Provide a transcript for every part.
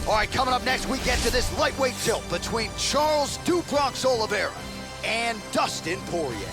All right, coming up next, we get to this lightweight tilt between Charles "Du Bronx" Oliveira and Dustin Poirier.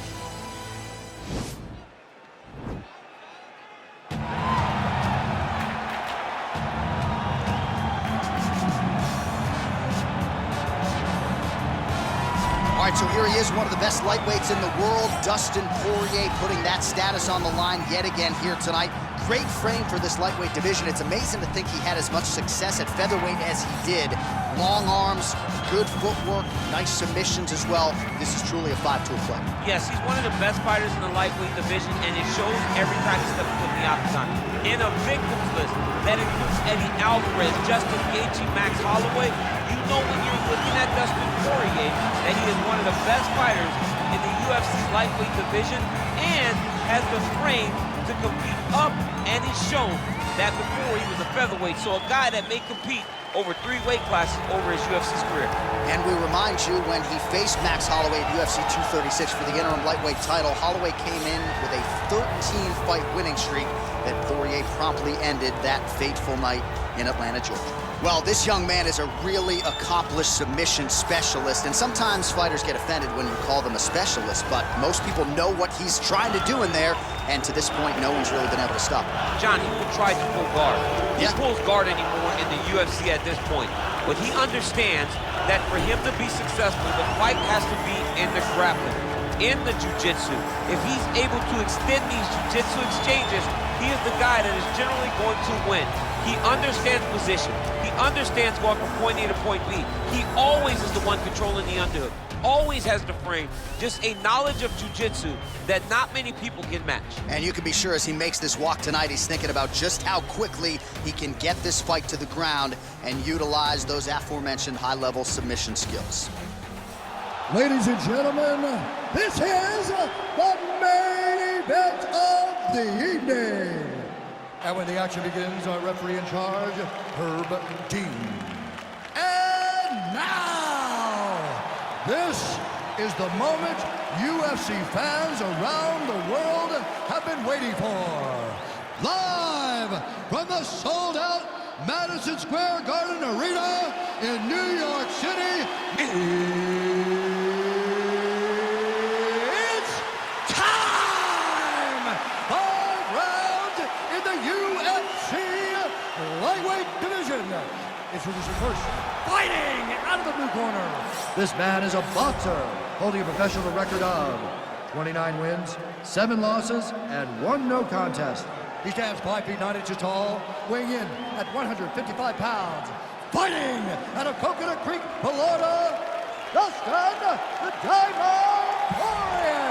All right, so here he is, one of the best lightweights in the world, Dustin Poirier, putting that status on the line yet again here tonight. Great frame for this lightweight division. It's amazing to think he had as much success at featherweight as he did. Long arms, good footwork, nice submissions as well. This is truly a 5-tool fight. Yes, he's one of the best fighters in the lightweight division, and it shows every time he steps foot in the octagon. In a victims list that includes Eddie Alvarez, Justin Gaethje, Max Holloway, you know when you're looking at Dustin Poirier that he is one of the best fighters in the UFC's lightweight division and has the frame to compete up, and he's shown that before he was a featherweight, so a guy that may compete over 3 weight classes over his UFC's career. And we remind you, when he faced Max Holloway at UFC 236 for the interim lightweight title, Holloway came in with a 13-fight winning streak that Poirier promptly ended that fateful night in Atlanta, Georgia. Well, this young man is a really accomplished submission specialist, and sometimes fighters get offended when you call them a specialist, but most people know what he's trying to do in there, and to this point, no one's really been able to stop him. John, he will try to pull guard. He Yeah. pulls guard anymore in the UFC at this point, but he understands that for him to be successful, the fight has to be in the grappling, in the jiu-jitsu. If he's able to extend these jiu-jitsu exchanges, he is the guy that is generally going to win. He understands position. He understands going from point A to point B. He always is the one controlling the underhook. Always has the frame. Just a knowledge of jiu-jitsu that not many people can match. And you can be sure as he makes this walk tonight, he's thinking about just how quickly he can get this fight to the ground and utilize those aforementioned high-level submission skills. Ladies and gentlemen, this is the main event of the evening. And when the action begins, our referee in charge, Herb Dean. And now, this is the moment UFC fans around the world have been waiting for. Live from the sold-out Madison Square Garden Arena in New York City, it's time! 5 rounds in the UFC lightweight division. Introducing first, fighting out of the blue corner. This man is a boxer, holding a professional record of 29 wins, 7 losses, and 1 no contest. He stands 5 feet 9 inches tall, weighing in at 155 pounds. Fighting out of Coconut Creek, Florida, Dustin the Diamond Poirier.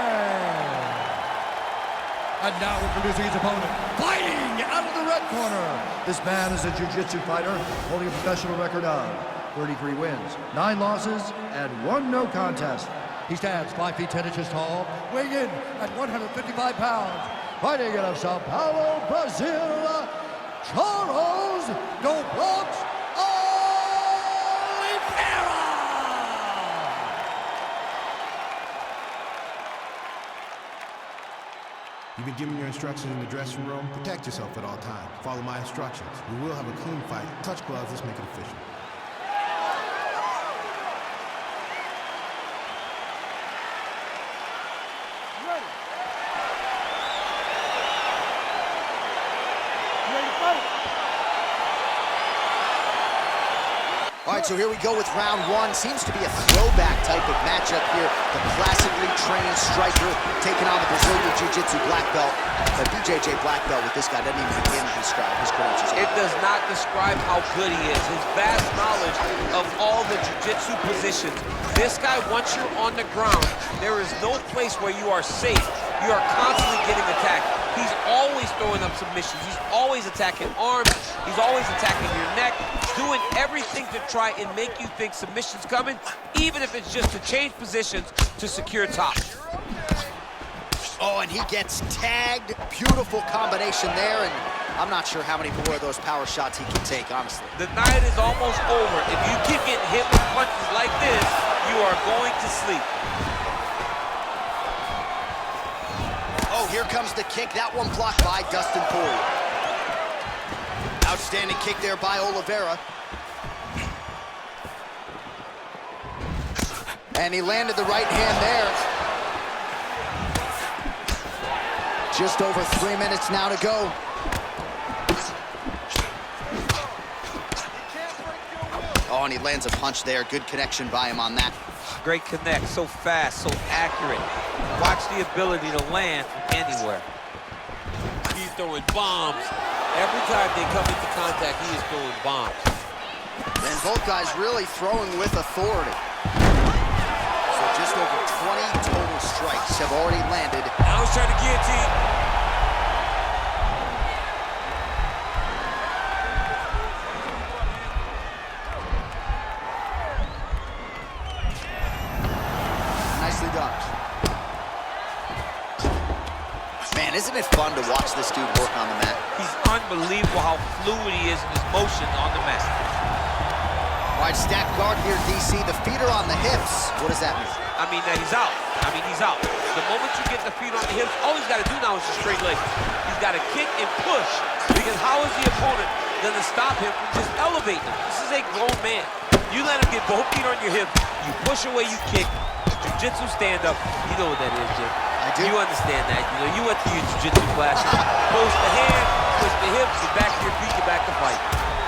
And now introducing his opponent, fighting out of the red corner. This man is a jiu-jitsu fighter, holding a professional record of 33 wins, 9 losses, and 1 no contest. He stands 5 feet 10 inches tall, weighing in at 155 pounds. Fighting out of Sao Paulo, Brazil, Charles "Du Bronx" Oliveira. You've been given your instructions in the dressing room. Protect yourself at all times. Follow my instructions. We will have a clean fight. Touch gloves. Let's make it official. All right, so here we go with round 1. Seems to be a throwback type of matchup here. The classically trained striker taking on the Brazilian Jiu-Jitsu black belt. The BJJ black belt with this guy doesn't even begin to describe his credentials. It does not describe how good he is. His vast knowledge of all the jiu-jitsu positions. This guy, once you're on the ground, there is no place where you are safe. You are constantly getting attacked. He's always throwing up submissions. He's always attacking arms. He's always attacking your neck. Doing everything to try and make you think submission's coming, even if it's just to change positions to secure top. Oh, and he gets tagged. Beautiful combination there, and I'm not sure how many more of those power shots he can take, honestly. The night is almost over. If you keep getting hit with punches like this, you are going to sleep. Oh, here comes the kick. That one blocked by Dustin Poirier. Now Outstanding kick there by Oliveira. And he landed the right hand there. Just over 3 minutes now to go. Oh, and he lands a punch there. Good connection by him on that. Great connect, so fast, so accurate. Watch the ability to land anywhere. He's throwing bombs. Every time they come into contact, he is throwing bombs. And both guys really throwing with authority. So just over 20 total strikes have already landed. Now he's trying to guillotine. Nicely done. Man, isn't it fun to watch this dude work on the mat? He's unbelievable how fluid he is in his motion on the mat. All right, stacked guard here, DC. The feet are on the hips. What does that mean? I mean that he's out. He's out. The moment you get the feet on the hips, all he's got to do now is just straight leg. He's got to kick and push, because how is the opponent going to stop him from just elevating him? This is a grown man. You let him get both feet on your hips, you push away, you kick, jiu-jitsu stand-up. You know what that is, Jim. I do. You understand that. You know, you went to your jiu-jitsu classes. Post the hand, push the hips, get back to your feet, get back to fight.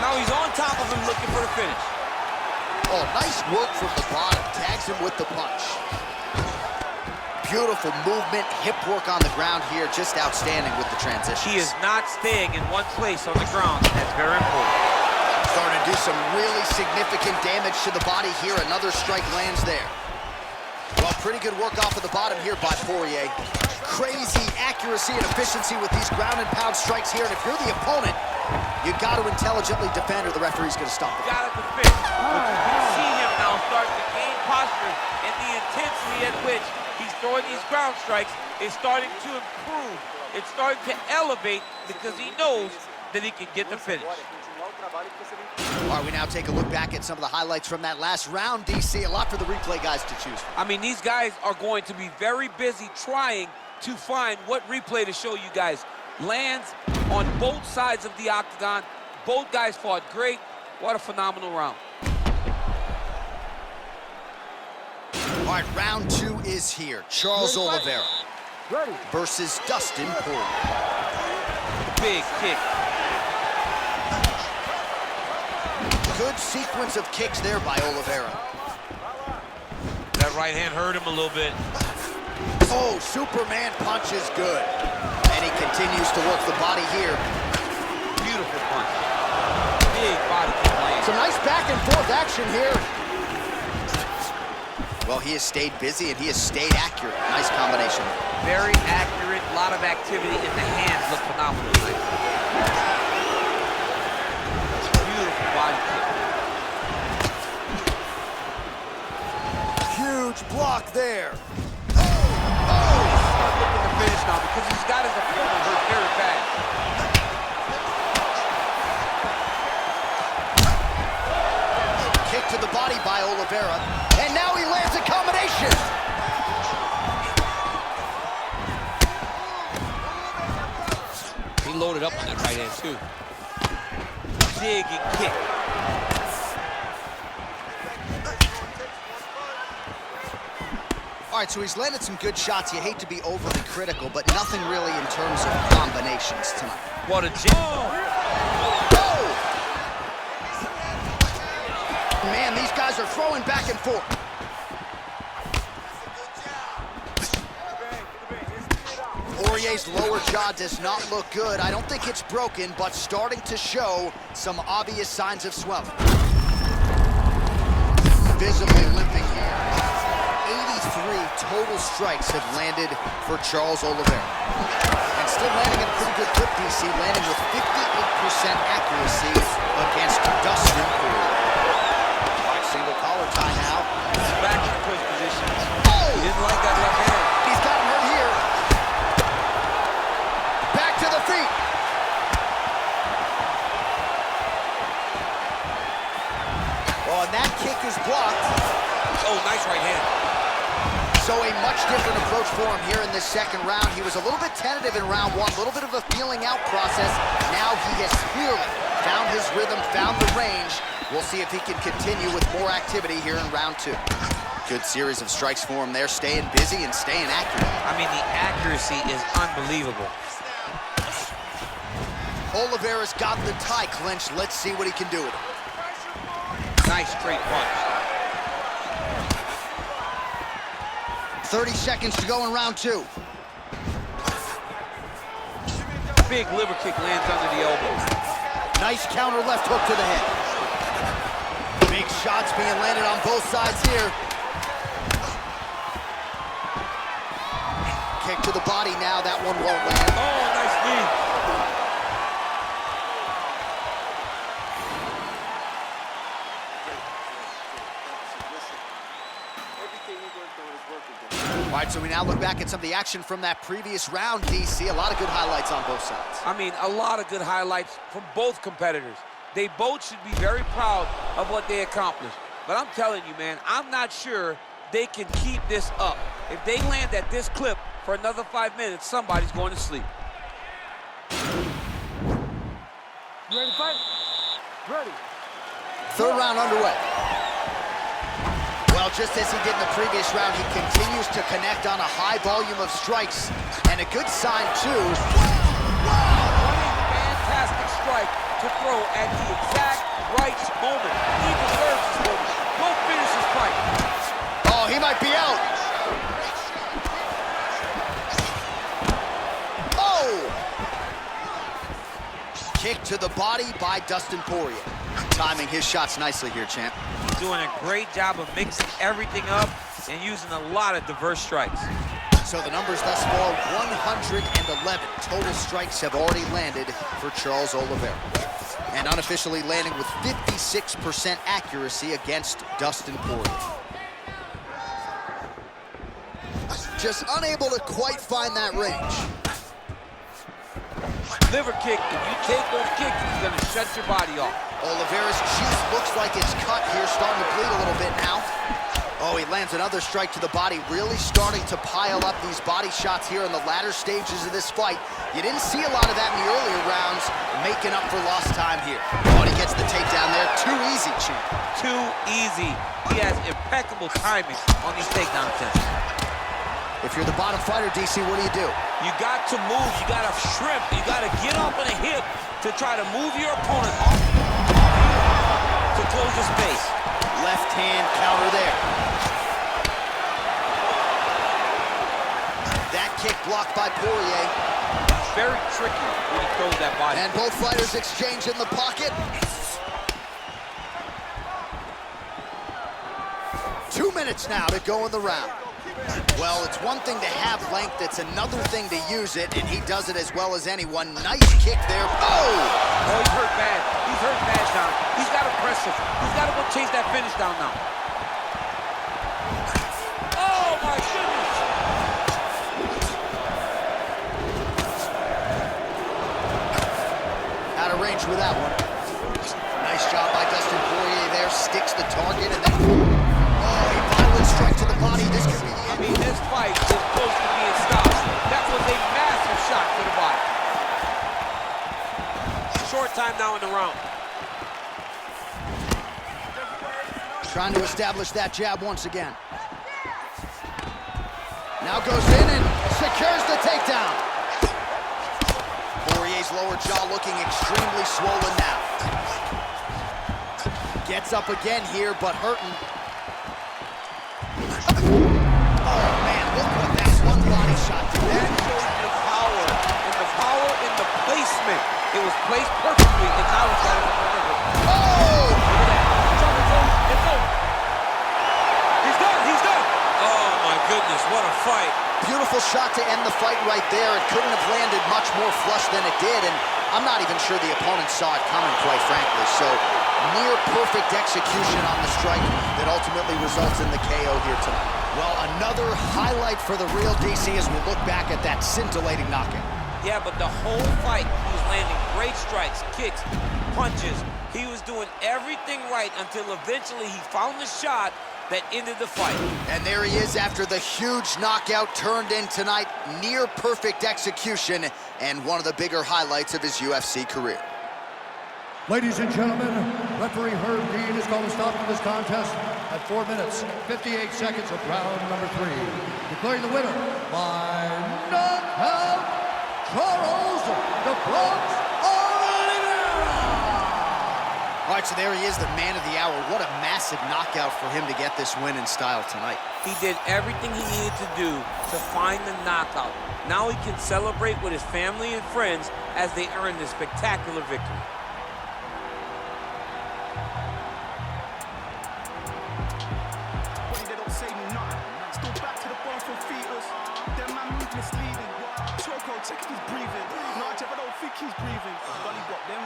Now he's on top of him looking for the finish. Oh, nice work from the bottom. Tags him with the punch. Beautiful movement, hip work on the ground here. Just outstanding with the transitions. He is not staying in one place on the ground. That's very important. Starting to do some really significant damage to the body here. Another strike lands there. Well, pretty good work off of the bottom here by Poirier. Crazy accuracy and efficiency with these ground and pound strikes here. And if you're the opponent, you got to intelligently defend or the referee's going to stop it. Got to defend. But you can see him now starting to gain posture, and the intensity at which he's throwing these ground strikes is starting to improve. It's starting to elevate because he knows that he can get the finish. All right, we now take a look back at some of the highlights from that last round, DC. A lot for the replay guys to choose from. I mean, these guys are going to be very busy trying to find what replay to show you guys. Lands on both sides of the octagon. Both guys fought great. What a phenomenal round. All right, round 2 is here. Charles Oliveira versus Dustin Poirier. Big kick. Good sequence of kicks there by Oliveira. That right hand hurt him a little bit. Oh, Superman punch is good. And he continues to work the body here. Beautiful punch. Big body kick land. Some nice back and forth action here. Well, he has stayed busy and he has stayed accurate. Nice combination. Very accurate, a lot of activity, and the hands look phenomenal tonight. Beautiful body kick. Huge block there. He's start looking to finish now because he's got his opponent hurt very bad. Kick to the body by Oliveira. And now he lands a combination. He loaded up on that right hand, too. Digging kick. All right, so he's landed some good shots. You hate to be overly critical, but nothing really in terms of combinations tonight. What a jab. Oh! Man, these guys are throwing back and forth. Poirier's lower jaw does not look good. I don't think it's broken, but starting to show some obvious signs of swelling. Visibly limping here. 83 total strikes have landed for Charles Oliveira. And still landing at a pretty good clip, DC, landing with 58% accuracy against Dustin Poirier. Single collar tie now. He's back in the first position. Oh! He didn't like that left hand. He's got him hurt here. Back to the feet. Oh, and that kick is blocked. Oh, nice right hand. So a much different approach for him here in this second round. He was a little bit tentative in round 1, a little bit of a feeling out process. Now he has clearly found rhythm, found the range. We'll see if he can continue with more activity here in round 2. Good series of strikes for him there, staying busy and staying accurate. I mean, the accuracy is unbelievable. Oliveira's got the tie clinched. Let's see what he can do with it. Nice straight punch. 30 seconds to go in round 2. Big liver kick lands under the elbow. Nice counter left hook to the head. Big shots being landed on both sides here. Kick to the body now, that one won't land. Oh, nice knee. All right, so we now look back at some of the action from that previous round, DC. A lot of good highlights on both sides. I mean, a lot of good highlights from both competitors. They both should be very proud of what they accomplished. But I'm telling you, man, I'm not sure they can keep this up. If they land at this clip for another 5 minutes, somebody's going to sleep. You ready to fight? Ready. Third round underway. Well, just as he did in the previous round, he continues to connect on a high volume of strikes. And a good sign, too. Fantastic strike to throw at the exact right moment. He deserves this moment. Go finish his fight. Oh, he might be out. Oh! Kick to the body by Dustin Poirier. Timing his shots nicely here, champ. He's doing a great job of mixing everything up and using a lot of diverse strikes. So the numbers thus far, 111 total strikes have already landed for Charles Oliveira. And unofficially landing with 56% accuracy against Dustin Poirier. Just unable to quite find that range. Liver kick, if you take those kicks, it's going to shut your body off. Oliveira's cheek looks like it's cut here, starting to bleed a little bit now. Oh, he lands another strike to the body, really starting to pile up these body shots here in the latter stages of this fight. You didn't see a lot of that in the earlier rounds, making up for lost time here. Oh, and he gets the takedown there. Too easy, champ. Too easy. He has impeccable timing on these takedown attempts. If you're the bottom fighter, DC, what do? You got to move, you got to shrimp, you got to get up on a hip to try to move your opponent off to close the space. Left hand counter there. That kick blocked by Poirier. Very tricky when he throws that body. And both fighters exchange in the pocket. 2 minutes now to go in the round. Well, it's one thing to have length, it's another thing to use it, and he does it as well as anyone. Nice kick there. Oh! Oh, he's hurt bad. He's hurt bad, John. He's got to press it. He's got to go chase that finish down now. Oh, my goodness! Out of range with that one. Nice job by Dustin Poirier there. Sticks the target, and then... Oh, a violent strike to the body. This could be the end. I mean, this fight is close to being stopped. That was a massive shot to the body. Short time now in the round. Trying to establish that jab once again. Now goes in and secures the takedown. Poirier's lower jaw looking extremely swollen now. Gets up again here, but hurting. Oh, man, look what that one body shot did. That shows the power in the placement. It was placed perfectly, and now he's got it in front of him. Oh! Look at that. It's over. He's done. He's done. Oh, my goodness. What a fight. Beautiful shot to end the fight right there. It couldn't have landed much more flush than it did, and I'm not even sure the opponent saw it coming, quite frankly. So, near perfect execution on the strike that ultimately results in the KO here tonight. Well, another highlight for the real DC as we look back at that scintillating knockout. Yeah, but the whole fight, he was landing great strikes, kicks, punches. He was doing everything right until eventually he found the shot that ended the fight. And there he is after the huge knockout turned in tonight. Near perfect execution and one of the bigger highlights of his UFC career. Ladies and gentlemen, referee Herb Dean has called a stop to this contest at 4 minutes, 58 seconds of round number 3. Declaring the winner by knockout, Charles the Bronx Oliveira! All right, so there he is, the man of the hour. What a massive knockout for him to get this win in style tonight. He did everything he needed to do to find the knockout. Now he can celebrate with his family and friends as they earn this spectacular victory. They don't say nothing. Still back to the bone for fetus. Them man movement misleading. Choco, check if he's breathing. No, I don't think he's breathing. Gully got them.